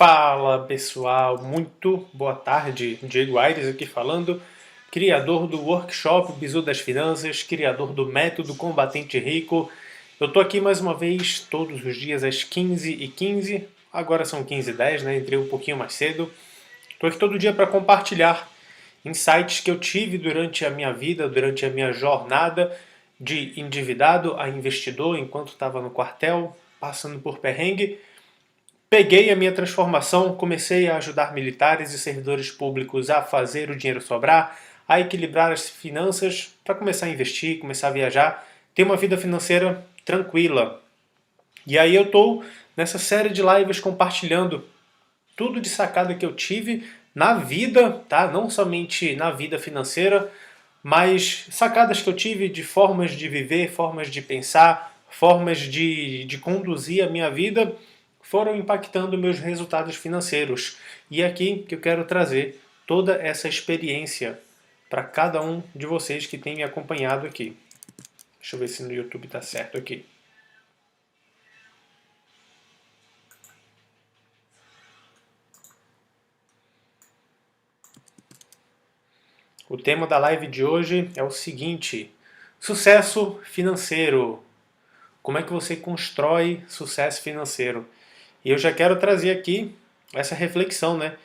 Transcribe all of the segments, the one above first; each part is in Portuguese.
Fala pessoal, muito boa tarde. Diego Aires aqui falando, criador do workshop Bizu das Finanças, criador do método Combatente Rico. Eu tô aqui mais uma vez todos os dias às 15h15, agora são 15h10, né? Entrei um pouquinho mais cedo. Tô aqui todo dia para compartilhar insights que eu tive durante a minha vida, durante a minha jornada de endividado a investidor enquanto estava no quartel, passando por perrengue. Peguei a minha transformação, comecei a ajudar militares e servidores públicos a fazer o dinheiro sobrar, a equilibrar as finanças, para começar a investir, começar a viajar, ter uma vida financeira tranquila. E aí eu estou nessa série de lives compartilhando tudo de sacada que eu tive na vida, tá? Não somente na vida financeira, mas sacadas que eu tive de formas de viver, formas de pensar, formas de conduzir a minha vida foram impactando meus resultados financeiros. E é aqui que eu quero trazer toda essa experiência para cada um de vocês que tem me acompanhado aqui. Deixa eu ver se no YouTube está certo aqui. O tema da live de hoje é o seguinte: sucesso financeiro. Como é que você constrói sucesso financeiro? E eu já quero trazer aqui essa reflexão, né?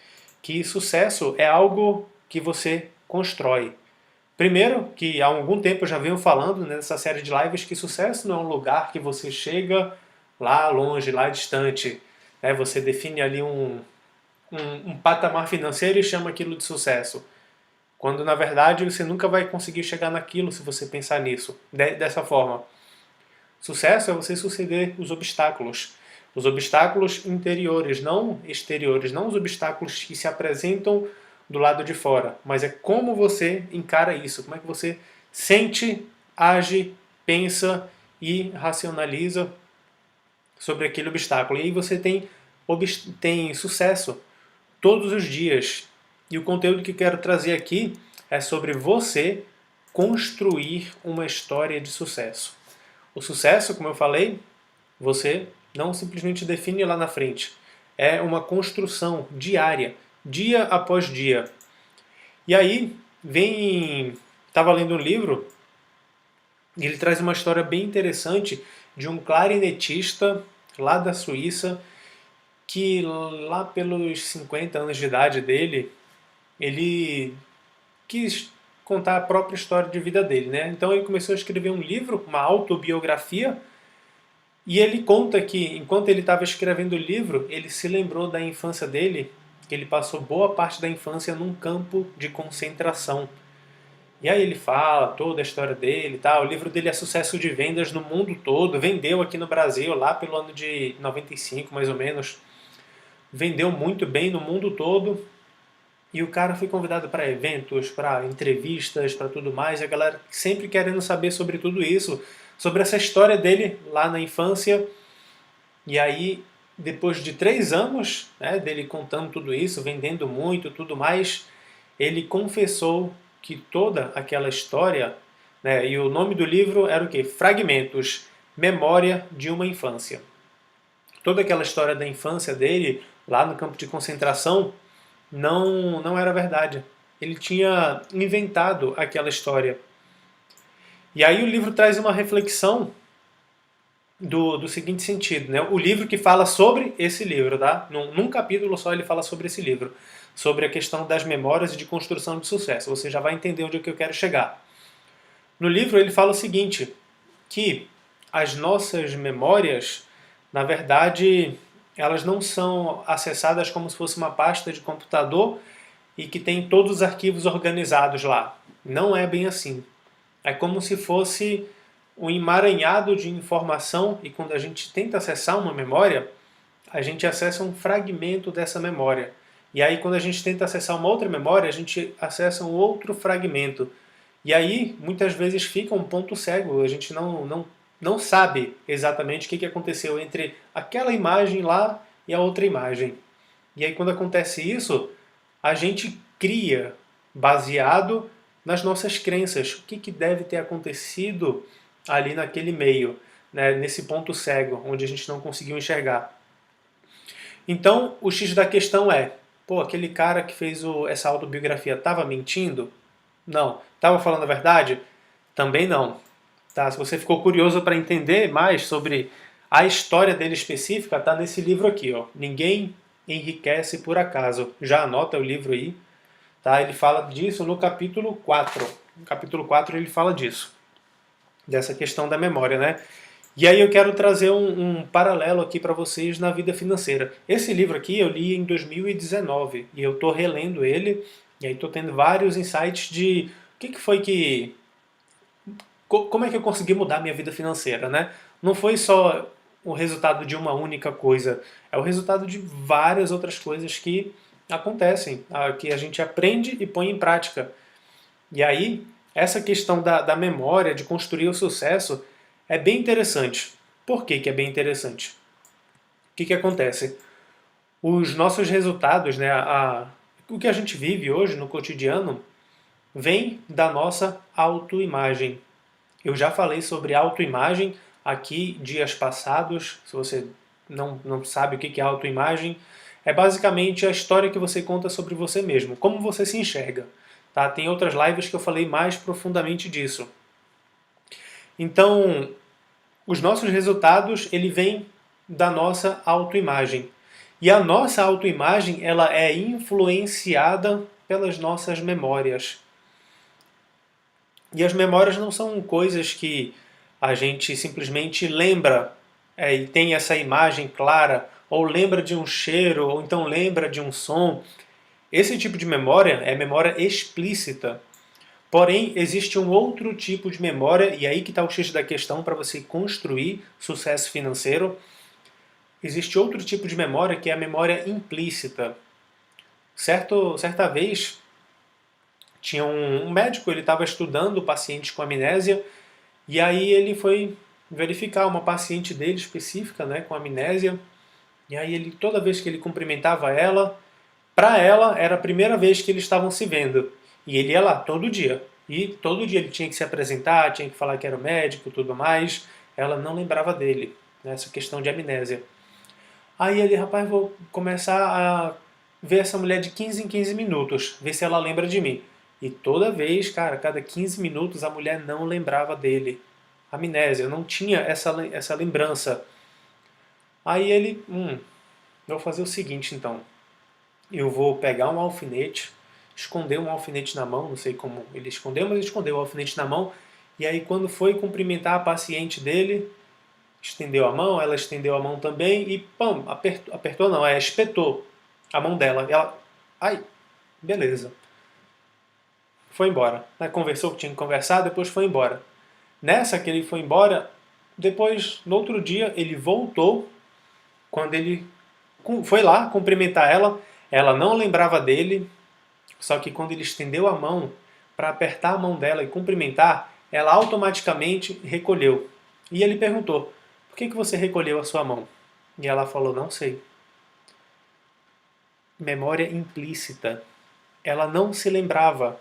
Que sucesso é algo que você constrói. Primeiro, que há algum tempo eu já venho falando nessa série de lives que sucesso não é um lugar que você chega lá longe, lá distante. Né? Você define ali um patamar financeiro e chama aquilo de sucesso. Quando na verdade você nunca vai conseguir chegar naquilo se você pensar nisso, dessa forma. Sucesso é você suceder os obstáculos interiores, não exteriores, não os obstáculos que se apresentam do lado de fora, mas é como você encara isso, como é que você sente, age, pensa e racionaliza sobre aquele obstáculo. E aí você tem sucesso todos os dias. E o conteúdo que quero trazer aqui é sobre você construir uma história de sucesso. O sucesso, como eu falei, você não simplesmente define lá na frente. É uma construção diária, dia após dia. E aí, estava lendo um livro e ele traz uma história bem interessante de um clarinetista lá da Suíça que lá pelos 50 anos de idade dele, ele quis contar a própria história de vida dele, né? Então ele começou a escrever um livro, uma autobiografia, e ele conta que enquanto ele estava escrevendo o livro, ele se lembrou da infância dele, que ele passou boa parte da infância num campo de concentração. E aí ele fala toda a história dele, tá? O livro dele é sucesso de vendas no mundo todo, vendeu aqui no Brasil lá pelo ano de 95, mais ou menos. Vendeu muito bem no mundo todo. E o cara foi convidado para eventos, para entrevistas, para tudo mais. E a galera sempre querendo saber sobre tudo isso, sobre essa história dele lá na infância. E aí, depois de 3 anos, né, dele contando tudo isso, vendendo muito, tudo mais, ele confessou que toda aquela história, né, e o nome do livro era o quê? Fragmentos, Memória de uma Infância. Toda aquela história da infância dele, lá no campo de concentração, não era verdade. Ele tinha inventado aquela história. E aí o livro traz uma reflexão do seguinte sentido, né? O livro que fala sobre esse livro, tá? Num capítulo só ele fala sobre esse livro, sobre a questão das memórias e de construção de sucesso. Você já vai entender onde é que eu quero chegar. No livro ele fala o seguinte, que as nossas memórias, na verdade, elas não são acessadas como se fosse uma pasta de computador e que tem todos os arquivos organizados lá. Não é bem assim. É como se fosse um emaranhado de informação e quando a gente tenta acessar uma memória, a gente acessa um fragmento dessa memória. E aí quando a gente tenta acessar uma outra memória, a gente acessa um outro fragmento. E aí muitas vezes fica um ponto cego, a gente não sabe exatamente o que aconteceu entre aquela imagem lá e a outra imagem. E aí quando acontece isso, a gente cria baseado nas nossas crenças. O que deve ter acontecido ali naquele meio, né, nesse ponto cego, onde a gente não conseguiu enxergar. Então, o X da questão é, pô, aquele cara que fez essa autobiografia estava mentindo? Não. Estava falando a verdade? Também não. Tá? Se você ficou curioso para entender mais sobre a história dele específica, tá nesse livro aqui, ó. Ninguém enriquece por acaso. Já anota o livro aí, tá? Ele fala disso no capítulo 4. No capítulo 4 ele fala disso, dessa questão da memória, né? E aí eu quero trazer um paralelo aqui para vocês na vida financeira. Esse livro aqui eu li em 2019 e eu estou relendo ele e aí estou tendo vários insights de o que foi que... Como é que eu consegui mudar minha vida financeira, né? Não foi só o resultado de uma única coisa, é o resultado de várias outras coisas que acontecem, que a gente aprende e põe em prática. E aí, essa questão da memória, de construir o sucesso, é bem interessante. Por que que é bem interessante? O que que acontece? Os nossos resultados, né, o que a gente vive hoje no cotidiano, vem da nossa autoimagem. Eu já falei sobre autoimagem aqui dias passados. Se você não sabe o que é autoimagem, é basicamente a história que você conta sobre você mesmo, como você se enxerga. Tá? Tem outras lives que eu falei mais profundamente disso. Então, os nossos resultados, ele vem da nossa autoimagem. E a nossa autoimagem, ela é influenciada pelas nossas memórias. E as memórias não são coisas que a gente simplesmente lembra e tem essa imagem clara, ou lembra de um cheiro, ou então lembra de um som. Esse tipo de memória é memória explícita. Porém, existe um outro tipo de memória, e aí que está o X da questão para você construir sucesso financeiro. Existe outro tipo de memória que é a memória implícita. Certa vez, tinha um médico, ele estava estudando pacientes com amnésia, e aí ele foi verificar uma paciente dele específica, né, com amnésia, e aí ele, toda vez que ele cumprimentava ela, para ela era a primeira vez que eles estavam se vendo. E ele ia lá todo dia. E todo dia ele tinha que se apresentar, tinha que falar que era o médico e tudo mais. Ela não lembrava dele, né, essa questão de amnésia. Aí ele, rapaz, vou começar a ver essa mulher de 15 em 15 minutos, ver se ela lembra de mim. E toda vez, cara, cada 15 minutos a mulher não lembrava dele. Amnésia, não tinha essa lembrança. Aí ele, vou fazer o seguinte então. Eu vou pegar um alfinete, esconder um alfinete na mão, não sei como ele escondeu, mas ele escondeu o alfinete na mão. E aí quando foi cumprimentar a paciente dele, estendeu a mão, ela estendeu a mão também e, pam, apertou não, espetou a mão dela. E ela, ai, beleza. Foi embora. Conversou o que tinha que conversar, depois foi embora. Nessa que ele foi embora, depois, no outro dia, ele voltou. Quando ele foi lá cumprimentar ela, ela não lembrava dele, só que quando ele estendeu a mão para apertar a mão dela e cumprimentar, ela automaticamente recolheu. E ele perguntou, por que você recolheu a sua mão? E ela falou, não sei. Memória implícita. Ela não se lembrava.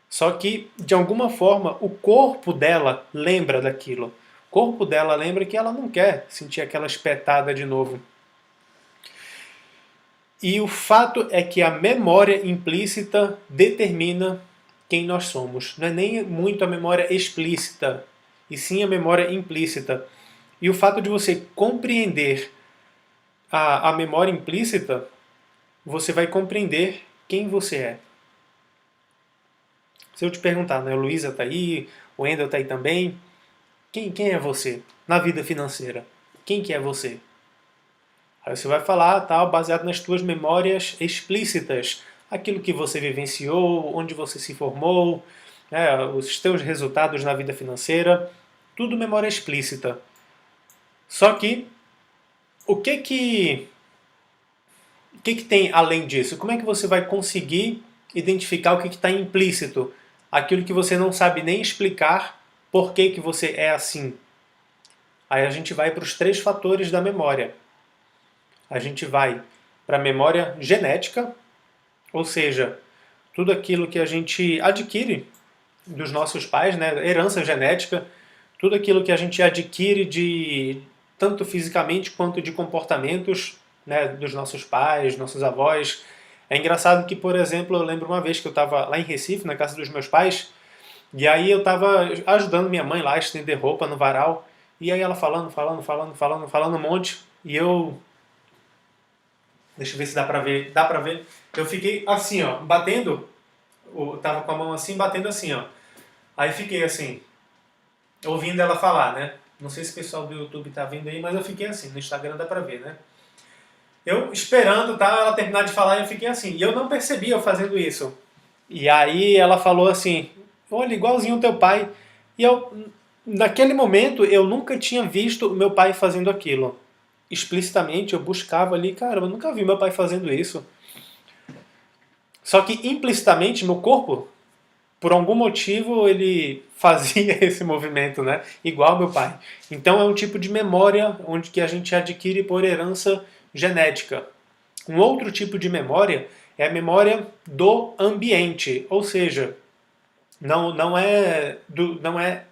Só que, de alguma forma, o corpo dela lembra daquilo. O corpo dela lembra que ela não quer sentir aquela espetada de novo. E o fato é que a memória implícita determina quem nós somos. Não é nem muito a memória explícita, e sim a memória implícita. E o fato de você compreender a memória implícita, você vai compreender quem você é. Se eu te perguntar, né, a Luísa está aí, o Wendel está aí também, quem é você na vida financeira? Quem que é você? Aí você vai falar, tal, baseado nas tuas memórias explícitas, aquilo que você vivenciou, onde você se formou, os teus resultados na vida financeira, tudo memória explícita. Só que o que tem além disso? Como é que você vai conseguir identificar o que está implícito? Aquilo que você não sabe nem explicar por que você é assim. Aí a gente vai para os 3 fatores da memória. A gente vai para a memória genética, ou seja, tudo aquilo que a gente adquire dos nossos pais, né, herança genética, tudo aquilo que a gente adquire de tanto fisicamente quanto de comportamentos, né, dos nossos pais, nossos avós. É engraçado que, por exemplo, eu lembro uma vez que eu estava lá em Recife, na casa dos meus pais, e aí eu estava ajudando minha mãe lá a estender roupa no varal, e aí ela falando um monte, e eu... Deixa eu ver se dá pra ver. Dá pra ver. Eu fiquei assim, ó, batendo, tava com a mão assim, batendo assim, ó. Aí fiquei assim, ouvindo ela falar, né? Não sei se o pessoal do YouTube tá vendo aí, mas eu fiquei assim, no Instagram dá pra ver, né? Eu esperando, tá, ela terminar de falar, eu fiquei assim. E eu não percebi eu fazendo isso. E aí ela falou assim, olha, igualzinho o teu pai. E eu, naquele momento, eu nunca tinha visto o meu pai fazendo aquilo. Explicitamente, eu buscava ali, cara, eu nunca vi meu pai fazendo isso. Só que implicitamente, meu corpo, por algum motivo, ele fazia esse movimento, né? Igual meu pai. Então é um tipo de memória onde que a gente adquire por herança genética. Um outro tipo de memória é a memória do ambiente, ou seja, não é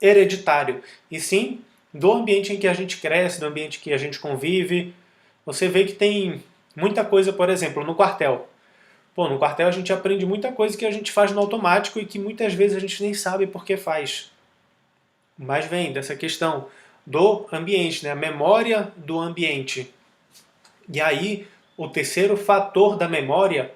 hereditário, e sim do ambiente em que a gente cresce, do ambiente que a gente convive. Você vê que tem muita coisa, por exemplo, no quartel. Pô, no quartel a gente aprende muita coisa que a gente faz no automático e que muitas vezes a gente nem sabe por que faz. Mas vem dessa questão do ambiente, né? A memória do ambiente. E aí, o terceiro fator da memória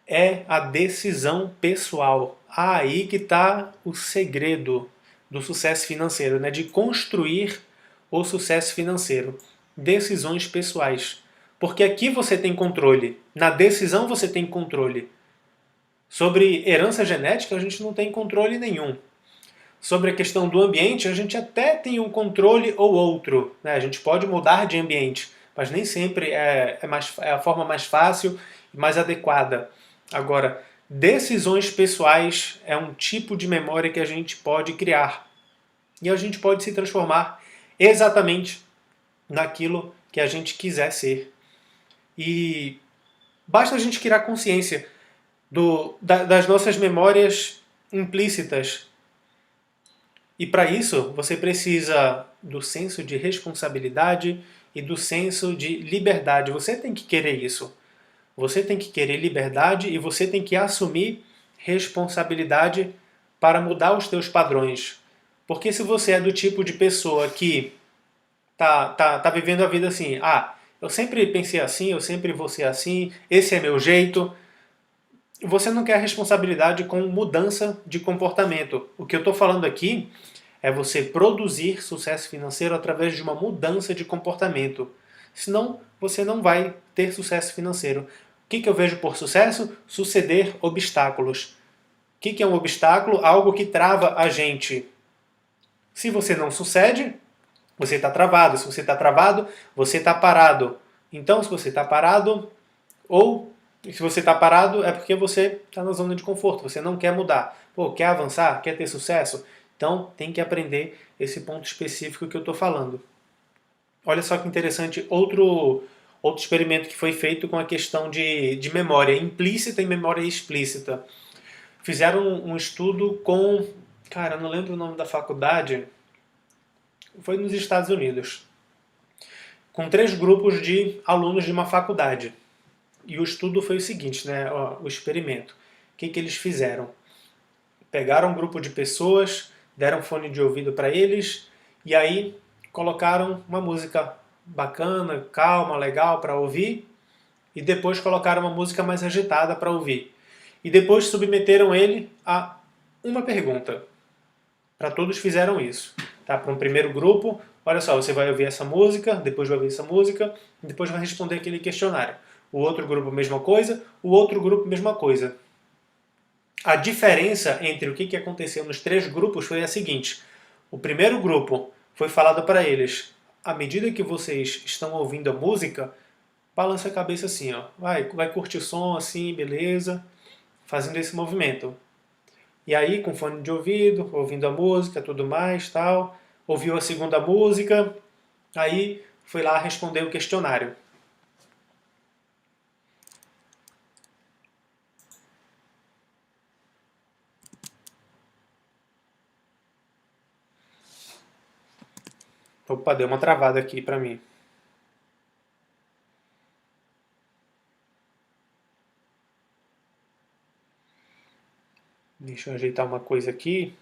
é a decisão pessoal. Aí que está o segredo do sucesso financeiro, né? De construir o sucesso financeiro. Decisões pessoais. Porque aqui você tem controle. Na decisão você tem controle. Sobre herança genética, a gente não tem controle nenhum. Sobre a questão do ambiente, a gente até tem um controle ou outro, né? A gente pode mudar de ambiente, mas nem sempre é a forma mais fácil e mais adequada. Agora, decisões pessoais é um tipo de memória que a gente pode criar. E a gente pode se transformar exatamente naquilo que a gente quiser ser. E basta a gente criar consciência das nossas memórias implícitas. E para isso, você precisa do senso de responsabilidade e do senso de liberdade. Você tem que querer isso. Você tem que querer liberdade e você tem que assumir responsabilidade para mudar os teus padrões. Porque se você é do tipo de pessoa que tá vivendo a vida assim, eu sempre pensei assim, eu sempre vou ser assim, esse é meu jeito, você não quer responsabilidade com mudança de comportamento. O que eu estou falando aqui é você produzir sucesso financeiro através de uma mudança de comportamento. Senão, você não vai ter sucesso financeiro. O que eu vejo por sucesso? Suceder obstáculos. O que é um obstáculo? Algo que trava a gente. Se você não sucede, você está travado. Se você está travado, você está parado. Então, se você está parado, ou se você está parado, é porque você está na zona de conforto, você não quer mudar. Pô, quer avançar? Quer ter sucesso? Então tem que aprender esse ponto específico que eu estou falando. Olha só que interessante, outro experimento que foi feito com a questão de memória implícita e memória explícita. Fizeram um estudo com, cara, eu não lembro o nome da faculdade, foi nos Estados Unidos, com 3 grupos de alunos de uma faculdade. E o estudo foi o seguinte, né? O experimento. O que eles fizeram? Pegaram um grupo de pessoas, deram fone de ouvido para eles e aí colocaram uma música bacana, calma, legal para ouvir e depois colocaram uma música mais agitada para ouvir. E depois submeteram ele a uma pergunta. Para todos fizeram isso. Tá? Para um primeiro grupo, olha só, você vai ouvir essa música, depois vai ouvir essa música, depois vai responder aquele questionário. O outro grupo, mesma coisa, o outro grupo, mesma coisa. A diferença entre o que aconteceu nos 3 grupos foi a seguinte. O primeiro grupo foi falado para eles, à medida que vocês estão ouvindo a música, balança a cabeça assim, ó. Vai curtir o som assim, beleza, fazendo esse movimento. E aí, com fone de ouvido, ouvindo a música, tudo mais, tal, ouviu a segunda música, aí foi lá responder o questionário. Opa, deu uma travada aqui para mim. Deixa eu ajeitar uma coisa aqui.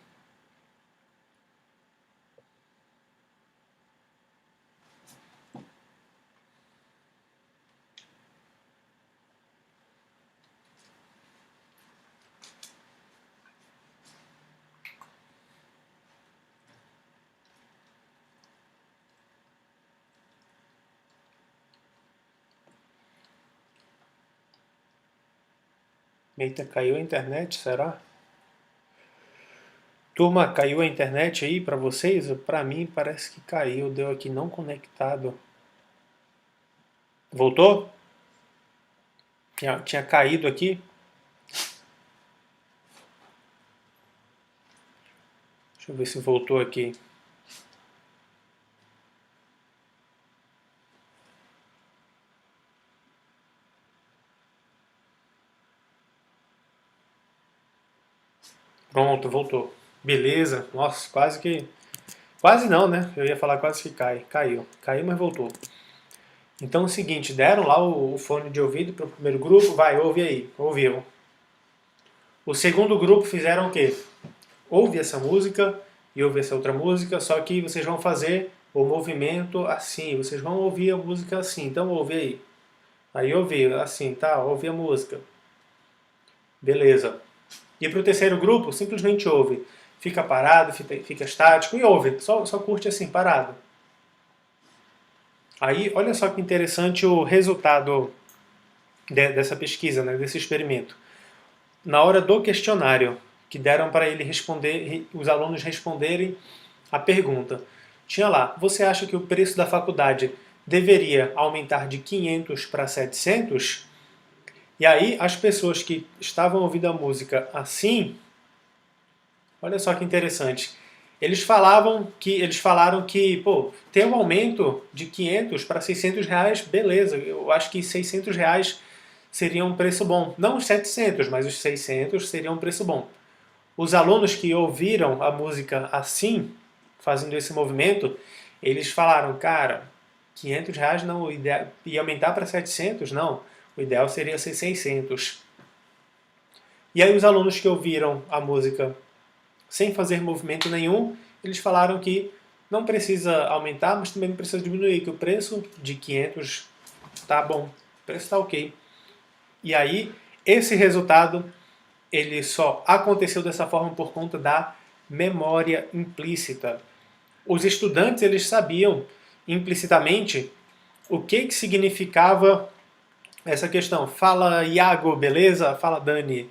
Eita, caiu a internet, será? Turma, caiu a internet aí pra vocês? Pra mim parece que caiu, deu aqui não conectado. Voltou? Tinha caído aqui. Deixa eu ver se voltou aqui. Pronto, voltou. Beleza. Nossa, quase que. Quase não, né? Eu ia falar quase que cai. Caiu. Caiu, mas voltou. Então é o seguinte, deram lá o fone de ouvido para o primeiro grupo, vai, ouve aí. Ouviu. O segundo grupo fizeram o quê? Ouve essa música e ouve essa outra música, só que vocês vão fazer o movimento assim, vocês vão ouvir a música assim, então ouve aí. Aí ouvi, assim, tá, ouve a música. Beleza. E para o terceiro grupo, simplesmente ouve. Fica parado, fica estático e ouve. Só curte assim, parado. Aí, olha só que interessante o resultado dessa pesquisa, né, desse experimento. Na hora do questionário, que deram para ele responder, os alunos responderem a pergunta, tinha lá: você acha que o preço da faculdade deveria aumentar de 500 para 700? E aí as pessoas que estavam ouvindo a música assim, olha só que interessante. Eles falaram que, pô, ter um aumento de 500 para 600 reais, beleza. Eu acho que 600 reais seria um preço bom. Não os 700, mas os 600 seria um preço bom. Os alunos que ouviram a música assim, fazendo esse movimento, eles falaram, cara, 500 reais não, o ideal, ia aumentar para 700? Não, o ideal seria ser 600. E aí os alunos que ouviram a música sem fazer movimento nenhum, eles falaram que não precisa aumentar, mas também não precisa diminuir, que o preço de 500 tá bom, o preço está ok. E aí, esse resultado, ele só aconteceu dessa forma por conta da memória implícita. Os estudantes, eles sabiam implicitamente o que significava essa questão. Fala Iago, beleza? Fala Dani.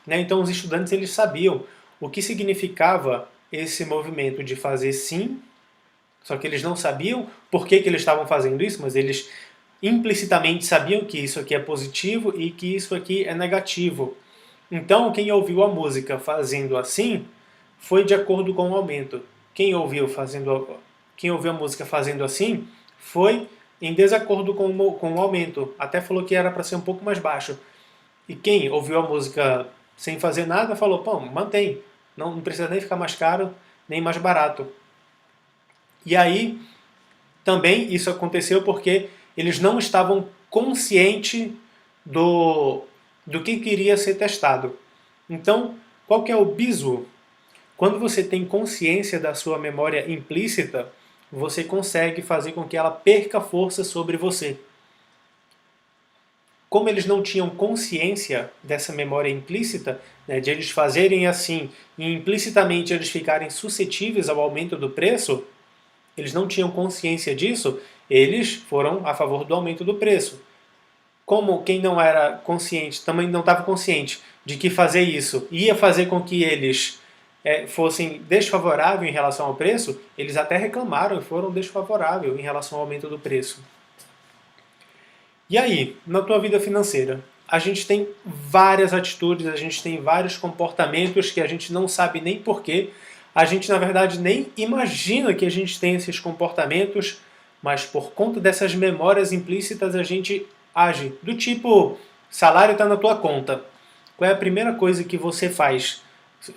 Né? Então os estudantes eles sabiam o que significava esse movimento de fazer sim, só que eles não sabiam por que eles estavam fazendo isso, mas eles implicitamente sabiam que isso aqui é positivo e que isso aqui é negativo. Então quem ouviu a música fazendo assim foi de acordo com o aumento. Quem ouviu a música fazendo assim foi em desacordo com o aumento. Até falou que era para ser um pouco mais baixo. E quem ouviu a música sem fazer nada falou, pô, mantém. Não precisa nem ficar mais caro, nem mais barato. E aí, também isso aconteceu porque eles não estavam conscientes do que queria ser testado. Então, qual que é o bizu? Quando você tem consciência da sua memória implícita, você consegue fazer com que ela perca força sobre você. Como eles não tinham consciência dessa memória implícita, né, de eles fazerem assim e implicitamente eles ficarem suscetíveis ao aumento do preço, eles não tinham consciência disso, eles foram a favor do aumento do preço. Como quem não era consciente, também não estava consciente de que fazer isso ia fazer com que eles fossem desfavoráveis em relação ao preço, eles até reclamaram e foram desfavoráveis em relação ao aumento do preço. E aí, na tua vida financeira, a gente tem várias atitudes, a gente tem vários comportamentos que a gente não sabe nem porquê, a gente na verdade nem imagina que a gente tem esses comportamentos, mas por conta dessas memórias implícitas a gente age. Do tipo, salário está na tua conta. Qual é a primeira coisa que você faz?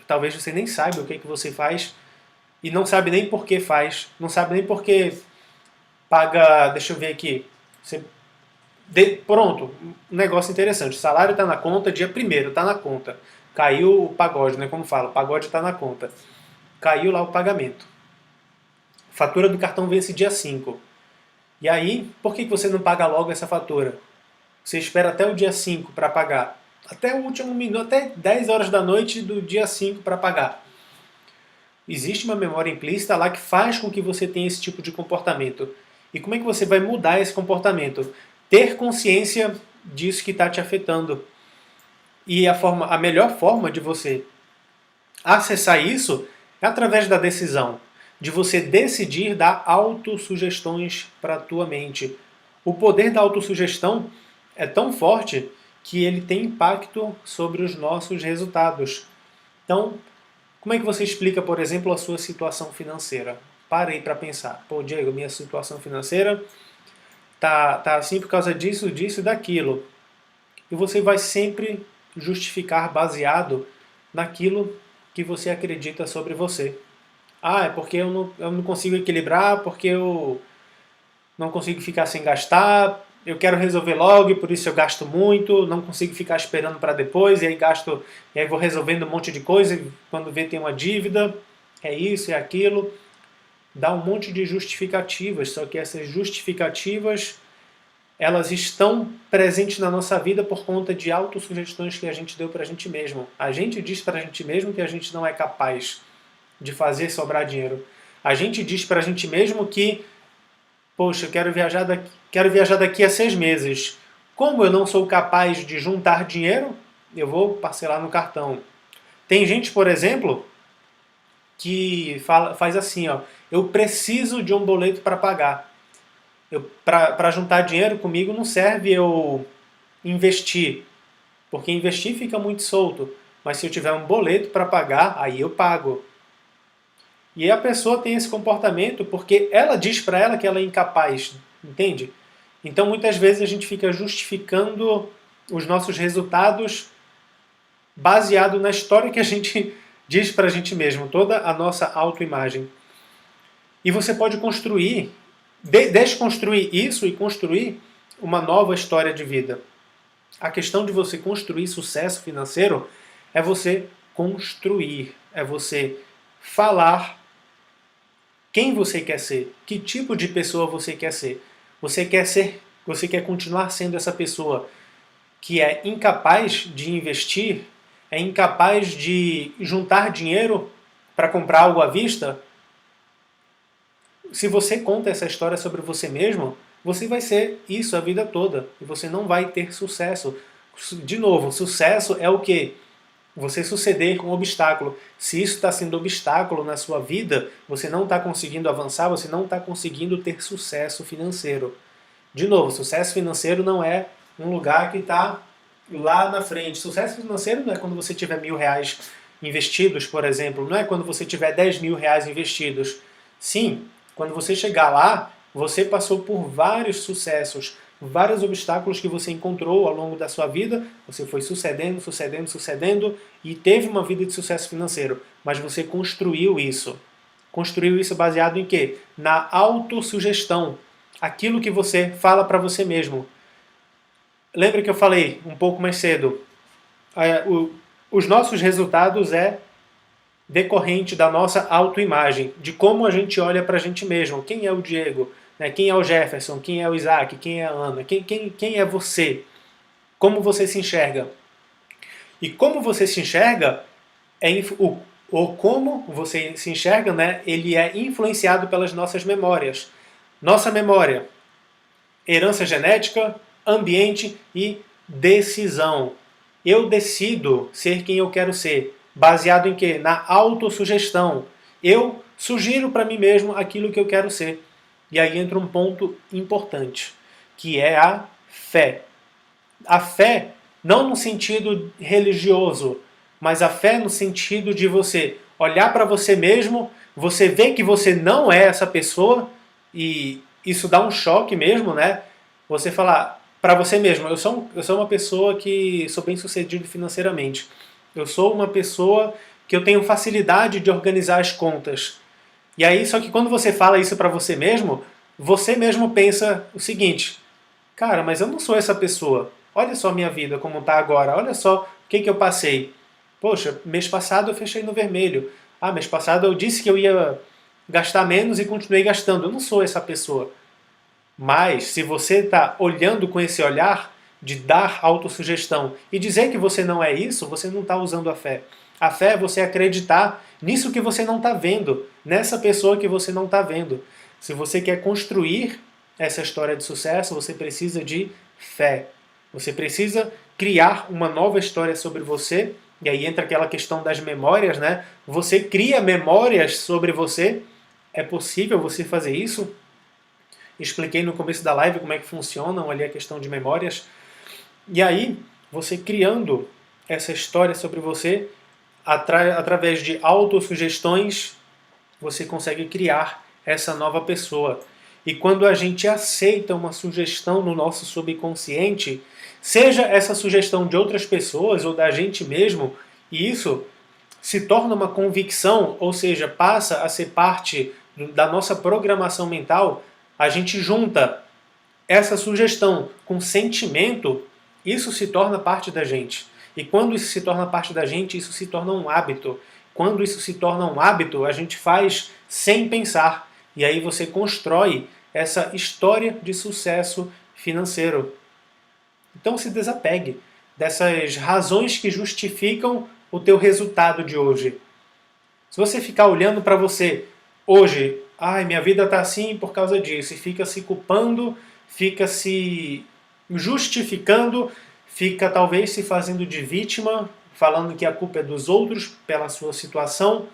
Talvez você nem saiba o que você faz e não sabe nem por que faz, não sabe nem por que paga, deixa eu ver aqui, você pronto, um negócio interessante. O salário está na conta, dia 1º está na conta. Caiu o pagode, né? Como fala, o pagode está na conta. Caiu lá o pagamento. Fatura do cartão vence dia 5. E aí, por que você não paga logo essa fatura? Você espera até o dia 5 para pagar. Até o último minuto, até 10 horas da noite do dia 5 para pagar. Existe uma memória implícita lá que faz com que você tenha esse tipo de comportamento. E como é que você vai mudar esse comportamento? Ter consciência disso que está te afetando. E a melhor forma de você acessar isso é através da decisão. De você decidir dar autossugestões para a tua mente. O poder da autossugestão é tão forte que ele tem impacto sobre os nossos resultados. Então, como é que você explica, por exemplo, a sua situação financeira? Para aí para pensar. Pô, Diego, minha situação financeira tá assim por causa disso, disso e daquilo. E você vai sempre justificar baseado naquilo que você acredita sobre você. Ah, é porque eu não consigo equilibrar, porque eu não consigo ficar sem gastar, eu quero resolver logo e por isso eu gasto muito, não consigo ficar esperando para depois, e aí gasto, e aí vou resolvendo um monte de coisa, e quando vê tem uma dívida, é isso, é aquilo. Dá um monte de justificativas, só que essas justificativas, elas estão presentes na nossa vida por conta de autossugestões que a gente deu para a gente mesmo. A gente diz para a gente mesmo que a gente não é capaz de fazer sobrar dinheiro. A gente diz para a gente mesmo que, poxa, eu quero viajar daqui a 6 meses. Como eu não sou capaz de juntar dinheiro, eu vou parcelar no cartão. Tem gente, por exemplo, que faz assim, ó, eu preciso de um boleto para pagar. Para juntar dinheiro comigo não serve eu investir, porque investir fica muito solto. Mas se eu tiver um boleto para pagar, aí eu pago. E a pessoa tem esse comportamento porque ela diz para ela que ela é incapaz, entende? Então muitas vezes a gente fica justificando os nossos resultados baseado na história que a gente diz para a gente mesmo, toda a nossa autoimagem. E você pode construir, desconstruir isso e construir uma nova história de vida. A questão de você construir sucesso financeiro é você construir, é você falar quem você quer ser, que tipo de pessoa você quer ser. Você quer continuar sendo essa pessoa que é incapaz de investir, é incapaz de juntar dinheiro para comprar algo à vista? Se você conta essa história sobre você mesmo, você vai ser isso a vida toda e você não vai ter sucesso. De novo, sucesso é o quê? Você suceder com um obstáculo. Se isso está sendo obstáculo na sua vida, você não está conseguindo avançar, você não está conseguindo ter sucesso financeiro. De novo, sucesso financeiro não é um lugar que está lá na frente. Sucesso financeiro não é quando você tiver R$ 1.000 investidos, por exemplo. Não é quando você tiver R$ 10.000 investidos. Sim, quando você chegar lá, você passou por vários sucessos, vários obstáculos que você encontrou ao longo da sua vida, você foi sucedendo e teve uma vida de sucesso financeiro. Mas você construiu isso. Construiu isso baseado em quê? Na autossugestão. Aquilo que você fala para você mesmo. Lembra que eu falei um pouco mais cedo? Os nossos resultados é decorrente da nossa autoimagem, de como a gente olha para a gente mesmo. Quem é o Diego? Quem é o Jefferson? Quem é o Isaac? Quem é a Ana? Quem é você? Como você se enxerga? E como você se enxerga, ou como você se enxerga, né, ele é influenciado pelas nossas memórias. Nossa memória, herança genética, ambiente e decisão. Eu decido ser quem eu quero ser. Baseado em quê? Na autossugestão. Eu sugiro para mim mesmo aquilo que eu quero ser. E aí entra um ponto importante, que é a fé. A fé não no sentido religioso, mas a fé no sentido de você olhar para você mesmo, você ver que você não é essa pessoa, e isso dá um choque mesmo, né? Você falar para você mesmo, eu sou uma pessoa que sou bem sucedido financeiramente. Eu sou uma pessoa que eu tenho facilidade de organizar as contas. E aí, só que quando você fala isso para você mesmo pensa o seguinte: cara, mas eu não sou essa pessoa. Olha só a minha vida como está agora. Olha só o que eu passei. Poxa, mês passado eu fechei no vermelho. Ah, mês passado eu disse que eu ia gastar menos e continuei gastando. Eu não sou essa pessoa. Mas se você está olhando com esse olhar de dar autossugestão e dizer que você não é isso, você não está usando a fé. A fé é você acreditar nisso que você não está vendo, nessa pessoa que você não está vendo. Se você quer construir essa história de sucesso, você precisa de fé. Você precisa criar uma nova história sobre você. E aí entra aquela questão das memórias, né? Você cria memórias sobre você. É possível você fazer isso? Expliquei no começo da live como é que funcionam ali a questão de memórias. E aí, você criando essa história sobre você, através de autossugestões, você consegue criar essa nova pessoa. E quando a gente aceita uma sugestão no nosso subconsciente, seja essa sugestão de outras pessoas ou da gente mesmo, e isso se torna uma convicção, ou seja, passa a ser parte da nossa programação mental, a gente junta essa sugestão com sentimento, isso se torna parte da gente. E quando isso se torna parte da gente, isso se torna um hábito. Quando isso se torna um hábito, a gente faz sem pensar. E aí você constrói essa história de sucesso financeiro. Então se desapegue dessas razões que justificam o teu resultado de hoje. Se você ficar olhando para você hoje, ai, minha vida está assim por causa disso, e fica se culpando, fica se justificando, fica talvez se fazendo de vítima, falando que a culpa é dos outros pela sua situação.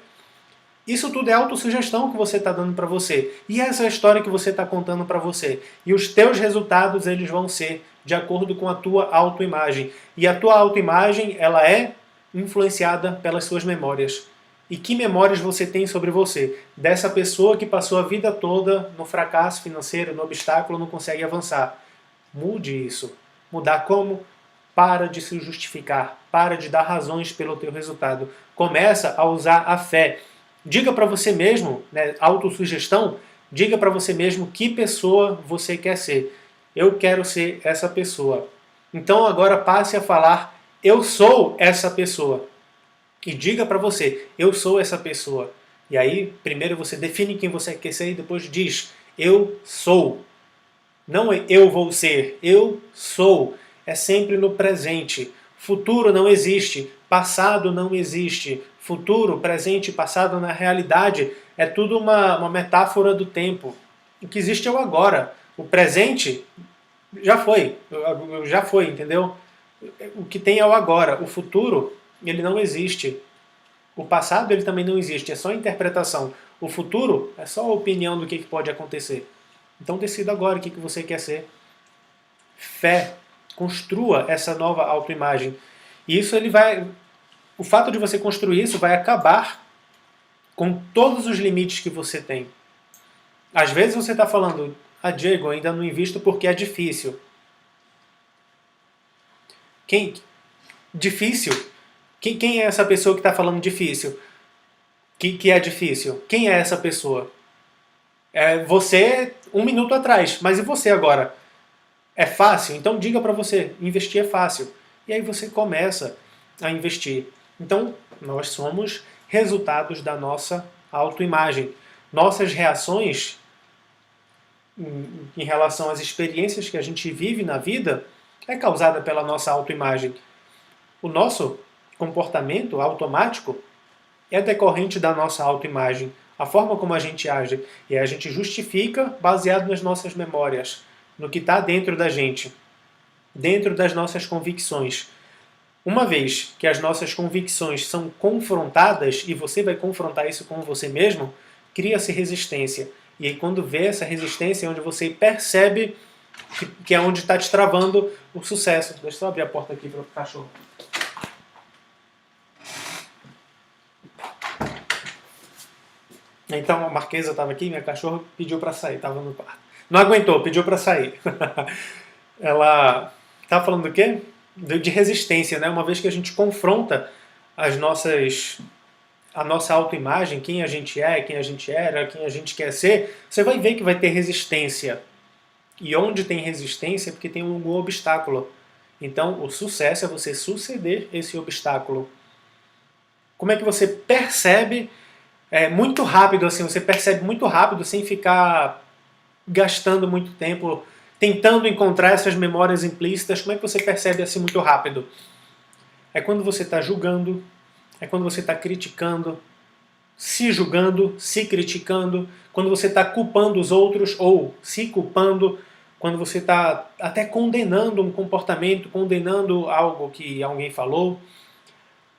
Isso tudo é autossugestão que você está dando para você. E essa é a história que você está contando para você. E os teus resultados, eles vão ser de acordo com a tua autoimagem. E a tua autoimagem, ela é influenciada pelas suas memórias. E que memórias você tem sobre você? Dessa pessoa que passou a vida toda no fracasso financeiro, no obstáculo, não consegue avançar. Mude isso. Mudar como? Para de se justificar. Para de dar razões pelo teu resultado. Começa a usar a fé. Diga para você mesmo, né, autossugestão, diga para você mesmo que pessoa você quer ser. Eu quero ser essa pessoa. Então agora passe a falar, eu sou essa pessoa. E diga para você, eu sou essa pessoa. E aí, primeiro você define quem você quer ser e depois diz, eu sou. Não é eu vou ser, eu sou. É sempre no presente. Futuro não existe, passado não existe. Futuro, presente e passado na realidade é tudo uma metáfora do tempo. O que existe é o agora. O presente já foi, entendeu? O que tem é o agora. O futuro, ele não existe. O passado, ele também não existe, é só interpretação. O futuro é só a opinião do que pode acontecer. Então decida agora o que você quer ser. Fé. Construa essa nova autoimagem. E isso ele vai... O fato de você construir isso vai acabar com todos os limites que você tem. Às vezes você está falando, Diego, ainda não invisto porque é difícil. Difícil? Quem é essa pessoa que está falando difícil? Que é difícil? Quem é essa pessoa? É você 1 minuto atrás, mas e você agora? É fácil? Então diga para você, investir é fácil. E aí você começa a investir. Então, nós somos resultados da nossa autoimagem. Nossas reações em relação às experiências que a gente vive na vida é causada pela nossa autoimagem. O nosso comportamento automático é decorrente da nossa autoimagem. A forma como a gente age. E a gente justifica baseado nas nossas memórias, no que está dentro da gente, dentro das nossas convicções. Uma vez que as nossas convicções são confrontadas, e você vai confrontar isso com você mesmo, cria-se resistência. E aí quando vê essa resistência é onde você percebe que é onde está te travando o sucesso. Deixa eu só abrir a porta aqui para o cachorro. Então a Marquesa estava aqui, minha cachorra pediu para sair, estava no quarto. Não aguentou, pediu para sair. Ela estava falando do quê? De resistência, né? Uma vez que a gente confronta a nossa autoimagem, quem a gente é, quem a gente era, quem a gente quer ser, você vai ver que vai ter resistência. E onde tem resistência é porque tem algum obstáculo. Então o sucesso é você suceder esse obstáculo. Como é que você percebe muito rápido, assim, você percebe muito rápido sem ficar gastando muito tempo tentando encontrar essas memórias implícitas? Como é que você percebe assim muito rápido? É quando você está julgando, é quando você está criticando, se julgando, se criticando, quando você está culpando os outros ou se culpando, quando você está até condenando um comportamento, condenando algo que alguém falou,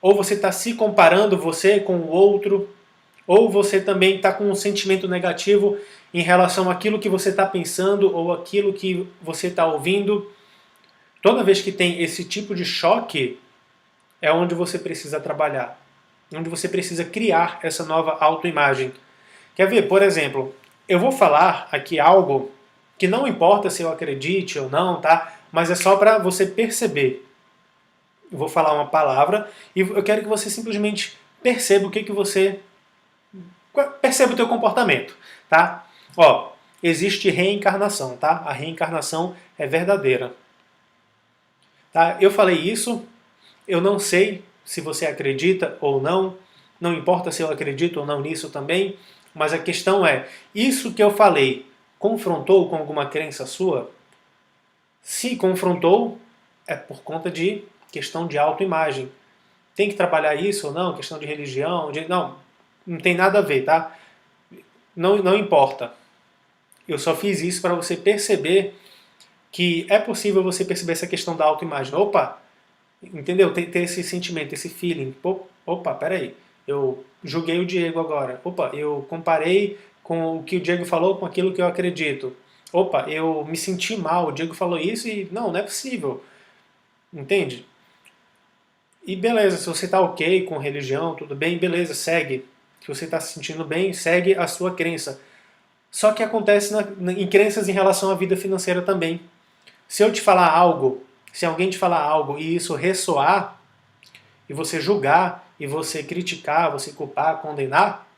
ou você está se comparando você com o outro, ou você também está com um sentimento negativo em relação àquilo que você está pensando ou aquilo que você está ouvindo. Toda vez que tem esse tipo de choque, é onde você precisa trabalhar, onde você precisa criar essa nova autoimagem. Quer ver, por exemplo, eu vou falar aqui algo que não importa se eu acredite ou não, tá? Mas é só para você perceber. Eu vou falar uma palavra e eu quero que você simplesmente perceba o que você... Perceba o teu comportamento, tá? Ó, existe reencarnação, tá? A reencarnação é verdadeira. Tá? Eu falei isso, eu não sei se você acredita ou não, não importa se eu acredito ou não nisso também, mas a questão é, isso que eu falei confrontou com alguma crença sua? Se confrontou, é por conta de questão de autoimagem. Tem que trabalhar isso ou não? Questão de religião? Não, não tem nada a ver, tá? Não importa. Eu só fiz isso para você perceber que é possível você perceber essa questão da autoimagem. Opa, entendeu? Ter esse sentimento, esse feeling. Opa, peraí. Eu julguei o Diego agora. Opa, eu comparei com o que o Diego falou com aquilo que eu acredito. Opa, eu me senti mal, o Diego falou isso e não é possível. Entende? E beleza, se você está ok com religião, tudo bem, beleza, segue. Se você está se sentindo bem, segue a sua crença. Só que acontece em crenças em relação à vida financeira também. Se eu te falar algo, se alguém te falar algo e isso ressoar, e você julgar, e você criticar, você culpar, condenar,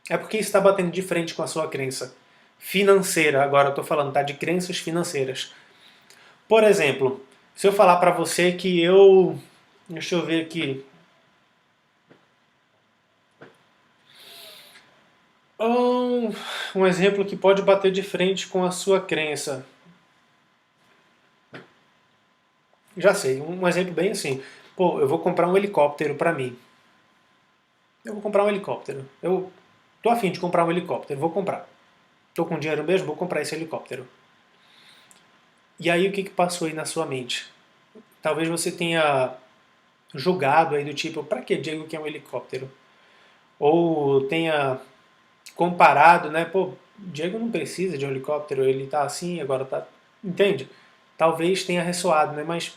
é porque está batendo de frente com a sua crença financeira. Agora eu estou falando, tá? De crenças financeiras. Por exemplo, se eu falar para você que eu... Deixa eu ver aqui. Um exemplo que pode bater de frente com a sua crença. Já sei, um exemplo bem assim. Pô, eu vou comprar um helicóptero para mim. Eu vou comprar um helicóptero. Eu tô afim de comprar um helicóptero, vou comprar. Tô com dinheiro mesmo, vou comprar esse helicóptero. E aí o que passou aí na sua mente? Talvez você tenha julgado aí do tipo, pra que Diego quer um helicóptero? Ou tenha comparado, né? Pô, Diego não precisa de um helicóptero, ele tá assim, agora tá... Entende? Talvez tenha ressoado, né? Mas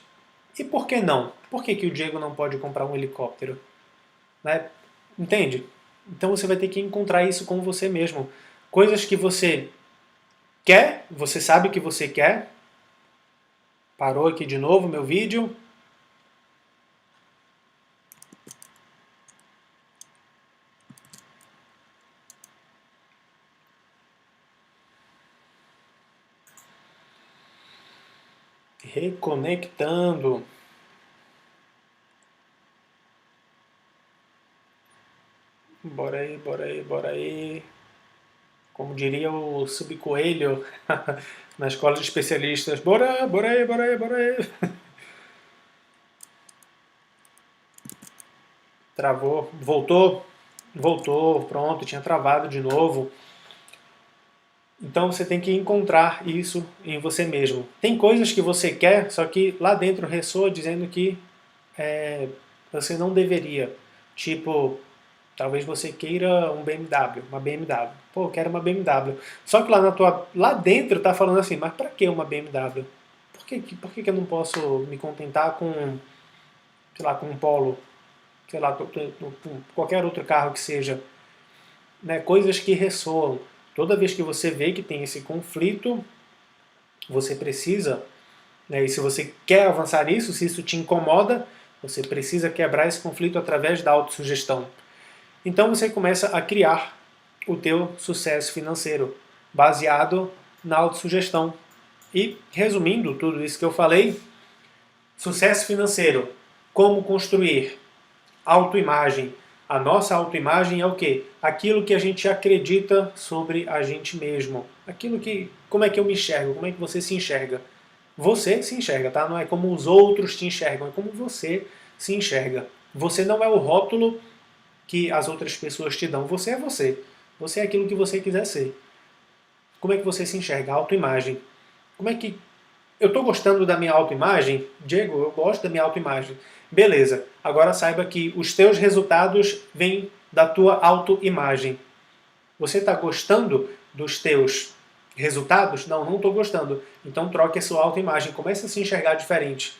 e por que não? Por que o Diego não pode comprar um helicóptero? Né? Entende? Então você vai ter que encontrar isso com você mesmo. Coisas que você quer, você sabe que você quer. Parou aqui de novo meu vídeo. Reconectando. Bora aí, bora aí, bora aí. Como diria o Subcoelho na escola de especialistas. Bora, bora aí, bora aí, bora aí. Travou. Voltou? Voltou, pronto, tinha travado de novo. Então você tem que encontrar isso em você mesmo. Tem coisas que você quer, só que lá dentro ressoa dizendo que você não deveria. Tipo, talvez você queira um BMW, uma BMW. Pô, eu quero uma BMW. Só que lá dentro tá falando assim, mas para que uma BMW? Por que eu não posso me contentar com, sei lá, com um Polo? Sei lá, com qualquer outro carro que seja. Né? Coisas que ressoam. Toda vez que você vê que tem esse conflito, você precisa, né, e se você quer avançar nisso, se isso te incomoda, você precisa quebrar esse conflito através da autossugestão. Então você começa a criar o teu sucesso financeiro, baseado na autossugestão. E, resumindo tudo isso que eu falei, sucesso financeiro, como construir? autoimagem. A nossa autoimagem é o quê? Aquilo que a gente acredita sobre a gente mesmo. Como é que eu me enxergo? Como é que você se enxerga? Você se enxerga, tá? Não é como os outros te enxergam, é como você se enxerga. Você não é o rótulo que as outras pessoas te dão. Você é você. Você é aquilo que você quiser ser. Como é que você se enxerga? A autoimagem. Como é que eu estou gostando da minha autoimagem? Diego, eu gosto da minha autoimagem. Beleza, agora saiba que os teus resultados vêm da tua autoimagem. Você está gostando dos teus resultados? Não, não estou gostando. Então troque a sua autoimagem, comece a se enxergar diferente.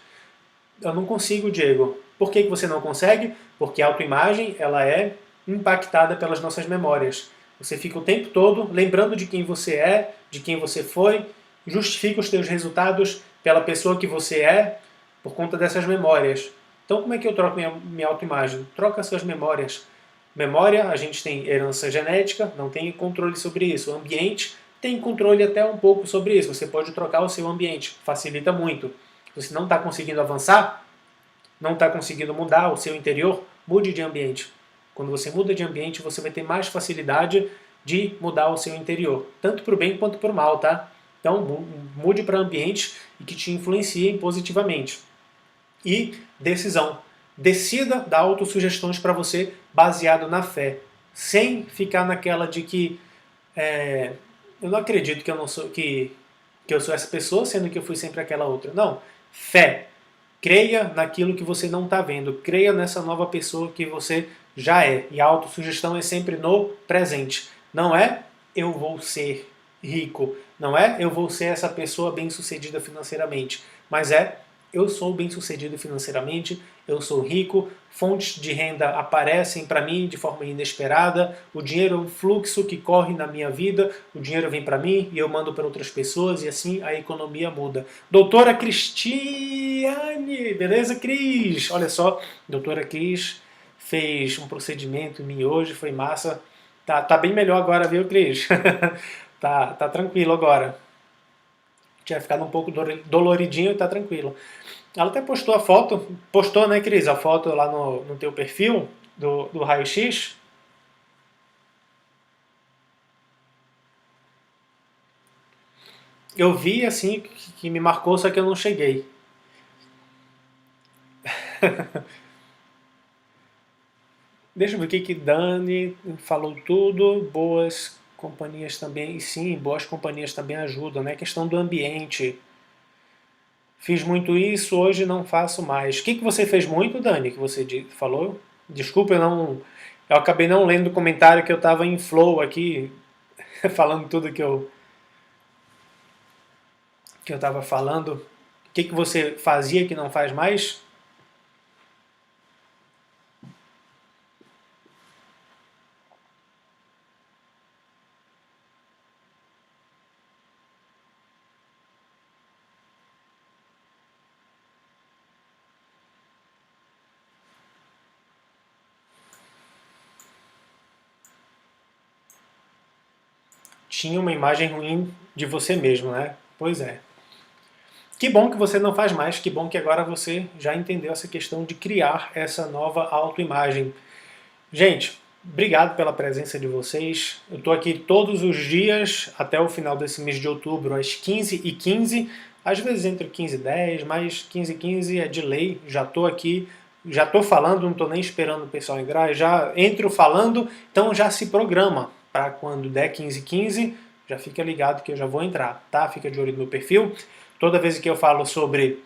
Eu não consigo, Diego. Por que você não consegue? Porque a autoimagem ela é impactada pelas nossas memórias. Você fica o tempo todo lembrando de quem você é, de quem você foi, justifica os teus resultados pela pessoa que você é por conta dessas memórias. Então como é que eu troco minha autoimagem? Troca as suas memórias. Memória, a gente tem herança genética, não tem controle sobre isso. O ambiente tem controle até um pouco sobre isso. Você pode trocar o seu ambiente, facilita muito. Se você não está conseguindo avançar, não está conseguindo mudar o seu interior, mude de ambiente. Quando você muda de ambiente, você vai ter mais facilidade de mudar o seu interior, tanto para o bem quanto para o mal, tá? Então, mude para ambientes que te influenciem positivamente. E decisão. Decida dar autossugestões para você baseado na fé, sem ficar naquela de que eu não acredito que eu não sou que eu sou essa pessoa, sendo que eu fui sempre aquela outra. Não. Fé. Creia naquilo que você não está vendo. Creia nessa nova pessoa que você já é. E a autossugestão é sempre no presente. Não é eu vou ser rico. Não é eu vou ser essa pessoa bem-sucedida financeiramente. Mas é eu sou bem-sucedido financeiramente, eu sou rico, fontes de renda aparecem para mim de forma inesperada, o dinheiro é um fluxo que corre na minha vida, o dinheiro vem para mim e eu mando para outras pessoas e assim a economia muda. Doutora Cristiane, beleza, Cris? Olha só, doutora Cris fez um procedimento em mim hoje, foi massa. Tá bem melhor agora, viu, Cris? tá tranquilo agora. Tinha ficado um pouco doloridinho e tá tranquilo. Ela até postou a foto, postou, né, Cris, a foto lá no teu perfil do raio-x. Eu vi, assim, que me marcou, só que eu não cheguei. Deixa eu ver o que Dani falou tudo. Boas companhias também, e sim, boas companhias também ajudam, né? Questão do ambiente. Fiz muito isso, hoje não faço mais. O que você fez muito, Dani, que você falou? Desculpa, eu acabei não lendo o comentário que eu estava em flow aqui, falando tudo que eu estava falando. O que você fazia que não faz mais? Tinha uma imagem ruim de você mesmo, né? Pois é. Que bom que você não faz mais, que bom que agora você já entendeu essa questão de criar essa nova autoimagem. Gente, obrigado pela presença de vocês. Eu estou aqui todos os dias, até o final desse mês de outubro, às 15h15, às vezes entre 15 e 10, mas 15h15 é de lei, já estou aqui, já estou falando, não estou nem esperando o pessoal entrar, já entro falando, então já se programa para quando der 15h15, já fica ligado que eu já vou entrar, tá? Fica de olho no meu perfil. Toda vez que eu falo sobre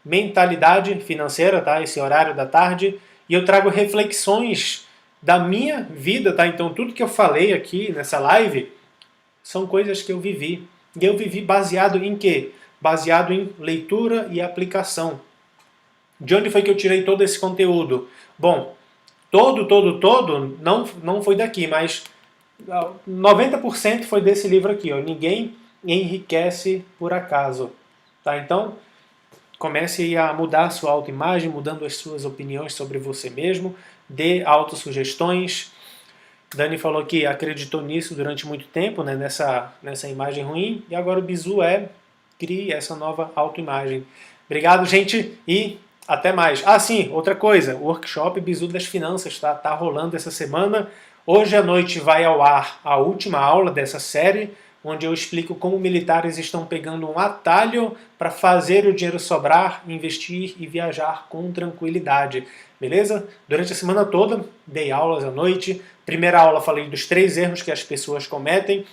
mentalidade financeira, tá? Esse horário da tarde, e eu trago reflexões da minha vida, tá? Então tudo que eu falei aqui nessa live são coisas que eu vivi. E eu vivi baseado em quê? Baseado em leitura e aplicação. De onde foi que eu tirei todo esse conteúdo? Bom, todo não foi daqui, mas 90% foi desse livro aqui, ó. Ninguém enriquece por acaso. Tá? Então, comece a mudar a sua autoimagem, mudando as suas opiniões sobre você mesmo, dê autossugestões. Dani falou que acreditou nisso durante muito tempo, né, nessa imagem ruim, e agora o bizu crie essa nova autoimagem. Obrigado, gente, e Até mais. Ah, sim, outra coisa, o workshop Bizu das Finanças tá rolando essa semana. Hoje à noite vai ao ar a última aula dessa série, onde eu explico como militares estão pegando um atalho para fazer o dinheiro sobrar, investir e viajar com tranquilidade. Beleza? Durante a semana toda, dei aulas à noite. Primeira aula falei dos 3 erros que as pessoas cometem.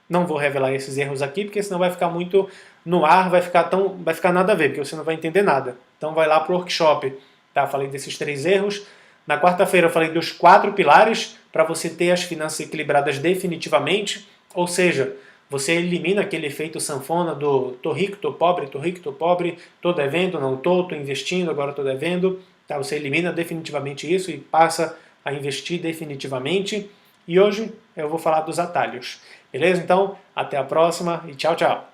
Não vou revelar esses erros aqui, porque senão vai ficar muito no ar, vai ficar nada a ver, porque você não vai entender nada. Então vai lá pro workshop. Tá? Falei desses 3 erros. Na quarta-feira eu falei dos 4 pilares para você ter as finanças equilibradas definitivamente, ou seja, você elimina aquele efeito sanfona do tô rico, tô pobre, tô devendo, não tô investindo, agora tô devendo. Tá? Você elimina definitivamente isso e passa a investir definitivamente. E hoje eu vou falar dos atalhos. Beleza? Então, até a próxima e tchau, tchau.